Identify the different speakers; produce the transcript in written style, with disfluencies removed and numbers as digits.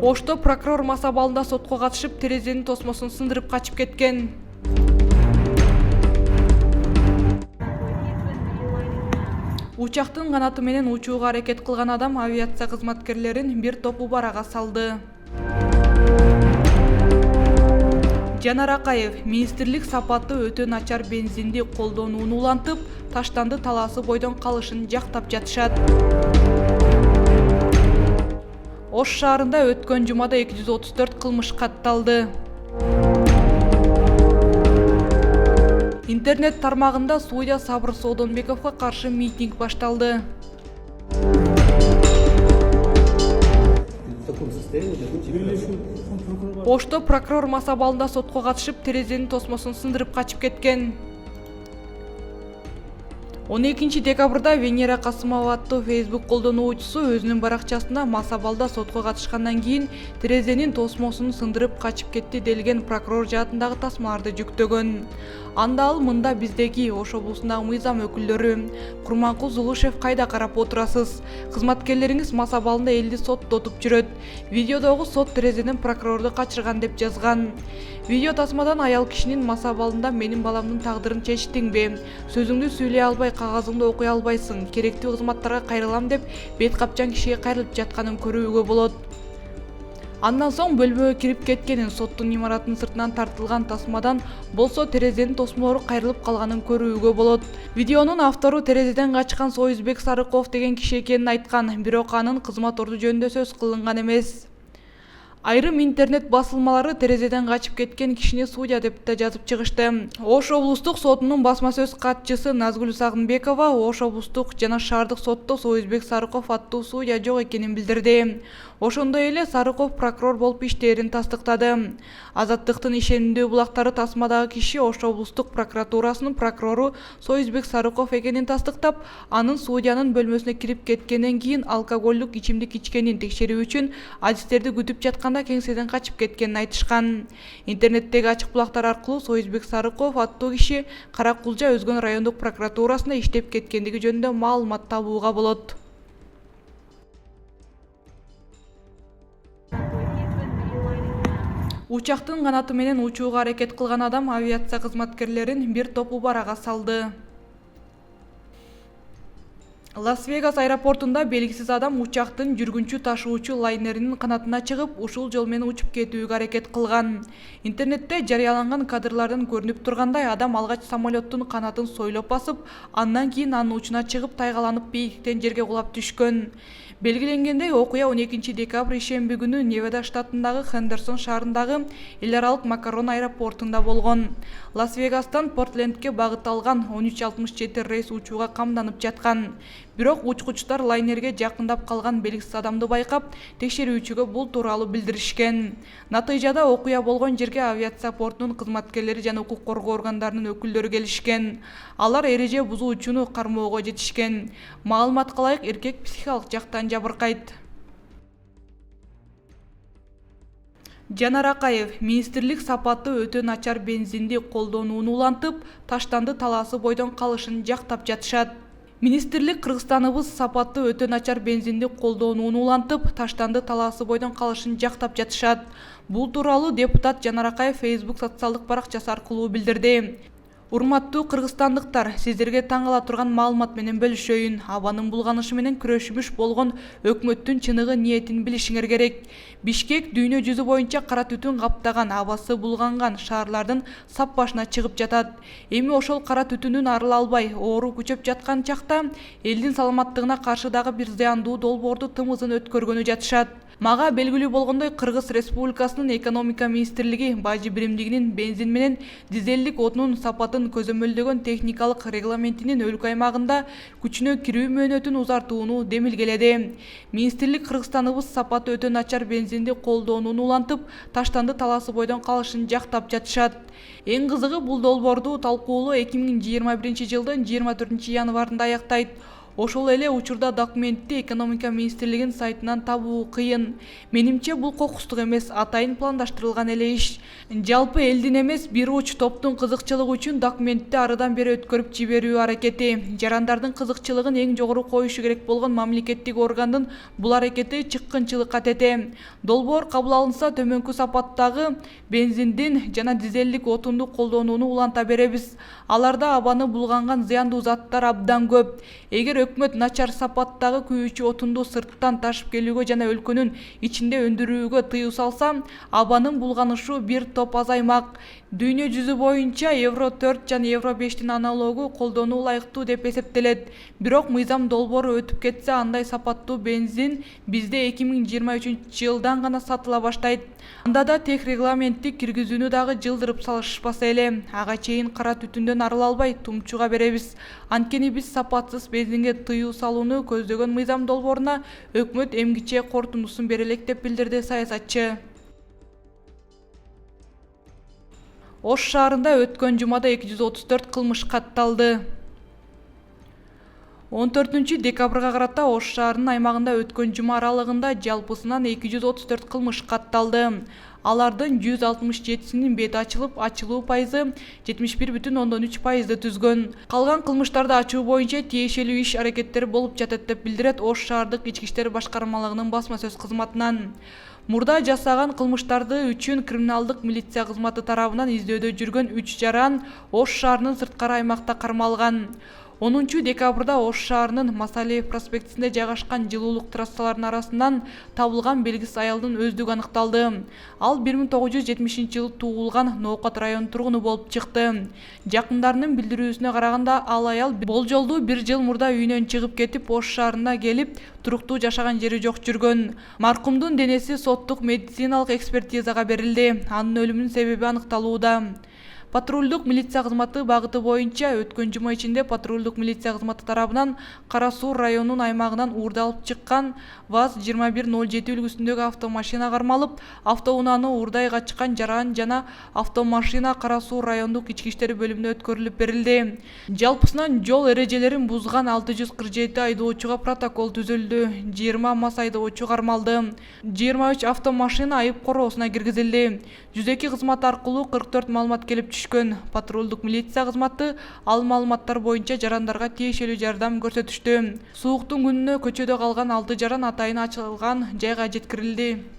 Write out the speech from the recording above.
Speaker 1: Ошто прокурор мас абалында сотко катышып, терезенин тосмосун сындырып качып кеткен. Учактын канаты менен учууга аракет кылган адам авиация кызматкерлерин бир топ убарага салды. Жанар Акаев министрлик сапаты өтө начар бензинди колдонууну улантып, таштанды талаасы бойдон калышын жактап жатышат. Ош шаарында өткөн жумада 234 кылмыш катталды. Интернет тармагында судья Сабыр Соодонбековго каршы митинг башталды. Ошто прокурор мас абалында сотко катышып, терезенин тосмосун сындырып качып кеткен. 12 декабрда Венера Касымова аттуу Facebook колдонуучусу өзүнүн баракчасында мас абалда сотко катышкандан кийин терезенин тосмосун сындырып качып кетти делген прокурор жаатындагы тасмаларды жүктөгөн. Анда ал мында биздеги Ош облусундагы мыйзам өкүлдөрү Курманкул Зулушев кайда карап отурасыз? Кызматкерлериңиз мас абалында элди соттотуп жүрөт. Видеодогу сот терезенин прокурорду качырган деп жазган. Видео тасмадан аял кишинин мас абалында менин баламдын тагдырын чечтиңби? Сөзүңдү сүйлөй албай, кагазыңды окуй албайсың. Керектүү кызматтарга кайрылам деп бет капчан кишиге кайрылып жатканын көрүүгө болот. Андан соң бөлмөгө кирип кеткенин, соттун имаратынын сыртынан тартылган тасмадан болсо терезенин тосмолору кайрылып калганын көрүүгө болот. Видеонун автору терезеден качкан Союзбек Сарыков деген киши экенин айткан, бирок анын кызмат орду жөнүндө сөз кылынган эмес. Айрым интернет басылмалары терезеден качып кеткен кишини судья деп да жазып чыгышты. Ош облустук сотунун басма сөз катчысы Назгүл Сагынбекова Ош облустук жана шаардык сотто Союзбек Сарыков аттуу судья жок экенин билдирди. Ошондой эле Сарыков прокурор болуп иштээрин тастыктады. Азаттыктын ишенимдүү булактары тасмадагы киши Ош облустук прокуратурасынын прокурору Союзбек Сарыков экенин тастыктап, анын судьянын бөлмөсүнө кирип кеткенден кийин алкоголдук ичимдик ичкенин текшерүү үчүн адистерди күтүп жатканда кеңседен качып кеткенин айтышкан. Интернеттеги ачык булактар аркылуу Союзбек Сарыков аттуу киши Кара Кулжа Өзгөн райондук прокуратурасында иштеп кеткендиги жөнүндө маалымат табууга болот. Учактын канаты менен учууга аракет кылган адам авиация кызматкерлерин бир топ убарага салды. Лас-Вегас аэропортунда белгисиз адам учактын жүргүнчү ташуучу лайнеринин канатына чыгып, ушул жол менен учуп кетүүгө аракет кылган. Интернетте жарыяланган кадрлардан көрүнүп тургандай, адам алгач самолеттун канатын сойлоп басып, андан кийин анын учуна чыгып, тайгаланып бийиктен жерге кулап түшкөн. Белгиленгендей, окуя 12 декабрь ишемби күнү Невада штатындагы Хендерсон шаарындагы эл аралык Макарон аэропортунда болгон. Лас-Вегастан Портлендке багыт алган 1367 рейс учууга камданып жаткан. Бирок учкучтар лайнерге жакындап калган белгисиз адамды байкап, текшерүүчүгө бул тууралуу билдиришкен. Натыйжада окуя болгон жерге авиация портунун кызматкерлери жана укук коргоо органдарынын өкүлдөрү келишкен. Алар эреже бузуучуну кармоого жетишкен. Маалыматка ылайык, эркек психикалык жактан жабыркайт. Жанар Акаев министрлик сапаты өтө начар бензинди колдонууну улантып, таштанды талаасы бойдон калышын жактап жатышат. Министрлик Кыргызстаныбыз сапаты өтө начар бензинди колдонууну улантып, таштанды талаасы бойдон калышын жактап жатышат. Бул тууралуу депутат Жанар Акаев Facebook социалдык баракчасы аркылуу билдирди. Урматтуу кыргызстандыктар, сиздерге таң кала турган маалымат менен бөлүшөйүн. Абанын булганышы менен күрөшүмүш болгон өкмөттүн чыныгы ниетин билишиңер керек. Бишкек дүйнө жүзү боюнча кара түтүн каптаган, абасы булганган шаарлардын сап башына чыгып жатат. Эми ошол кара түтүндөн арыла албай, оору күчөп жаткан чакта элдин саламаттыгына каршы дагы бир зыяндуу долбоорду тымызын өткөргөнү жатышат. Мага белгилүү болгондой, Кыргыз Республикасынын экономика министрлиги бажы биримдигинин бензин менен дизелдик отунун сапатын көзөмөлдөгөн техникалык регламентинин өлкө аймагында күчүнө кирүү мөөнөтүн узартууну демилгеледи. Министрлик Кыргызстаныбыз сапаты өтө начар бензинди колдонууну улантып, таштанды талаасы бойдон калышын жактап жатышат. Эң кызыгы, бул долбоорду талкуулоо 2021 жылдын 24 январында аяктайт. Ошол эле учурда документти экономика министрлигинин сайтынан табуу кыйын. Менимче бул кокустук эмес, атайын пландаштырылган эле иш. Жалпы элдин эмес, бир уч топтун кызыкчылыгы үчүн документти арыдан бери өткөрүп жиберүү аракети. Жарандардын кызыкчылыгын эң жогору коюшу керек болгон мамлекеттик органдын бул аракети чыккынчылыкка тете. Долбоор кабыл алынса, төмөнкү сапаттагы бензиндин жана дизелдик отунду колдонууну уланта беребиз. Аларда абаны булганган зыяндуу заттар абдан көп. Эгер өкмөт начар сапаттагы күйүүчү отунду сырттан ташып келүүгө жана өлкөнүн ичинде өндүрүүгө тыюу салса, абанын булганышы бир топ азаймак. Дүйнө жүзү боюнча Евро 4 жана Евро 5тин аналогу колдонуу ылайыктуу деп эсептелет. Бирок мыйзам долбоору өтүп кетсе, андай сапаттуу бензин бизде 2023-жылдан гана сатыла баштайт. Анда да тех регламентти киргизүүнү дагы жылдырып салышпаса эле, ага чейин кара түтүндөн арыла албай тумчуга беребиз. Анткени биз сапатсыз бензинге тыюу салууну көздөгөн мыйзам долбооруна өкмөт эмгиче корутундусун бере элек деп билдирди саясатчы. Ош шаарында өткөн жумада 234 кылмыш катталды. 14 декабрга карата Ош шаарынын аймагында өткөн жума аралыгында жалпысынан 234 кылмыш катталды. Алардын 167синин бети ачылып, ачылуу пайызы 71,3% түзгөн. Калган кылмыштарды ачуу боюнча тиешелүү иш аракеттери болуп жатат деп билдирет Ош шаардык ички иштер башкармалыгынын басма сөз кызматынан. Мурда жасаган кылмыштарды үчүн криминалдык милиция кызматы тарабынан издөөдө жүргөн 3 жаран Ош шаарынын сырткары аймакта кармалган. 10 декабрда Ош шаарынын Масалиев проспектисинде жайгашкан жылуулук трассаларынын арасынан табылган белгисиз аялдын өздүгү аныкталды. Ал 1970-жылы туулган Ноокат районунун тургуну болуп чыкты. Жакындарынын билдирүүсүнө караганда, ал аял болжолдуу 1 жыл мурда үйүнөн чыгып кетип, Ош шаарына келип, туруктуу жашаган жери жок жүргөн. Маркумдун денеси соттук медициналык экспертизага берилди. Анын өлүмүнүн себеби аныкталууда. Патрулдук милиция кызматы багыты боюнча өткөн жума ичинде патрулдук милиция кызматы тарабынан Кара Суу районунун аймагынан уурдалып чыккан ВАЗ-2107 үлгүсүндөгү автомашина кармалып, автоунааны уурдай качкан жаран жана автомашина Кара Суу райондук ички иштер бөлүмүнө өткөрүлүп берилди. Жалпысынан жол эрежелерин бузган 647 айдоочуга протокол түзүлдү. 20 мас айдоочу кармалды. 23 автомашина айып короосуна киргизилди. 102 кызмат аркылуу 44 маалымат келип түшкөн. Патрулдук милиция кызматы ал маалыматтар боюнча жарандарга тиешелүү жардам көрсөтүштү. Сууктун күнүнө көчөдө калган 6 жаран атайын ачылган жайга жеткирилди.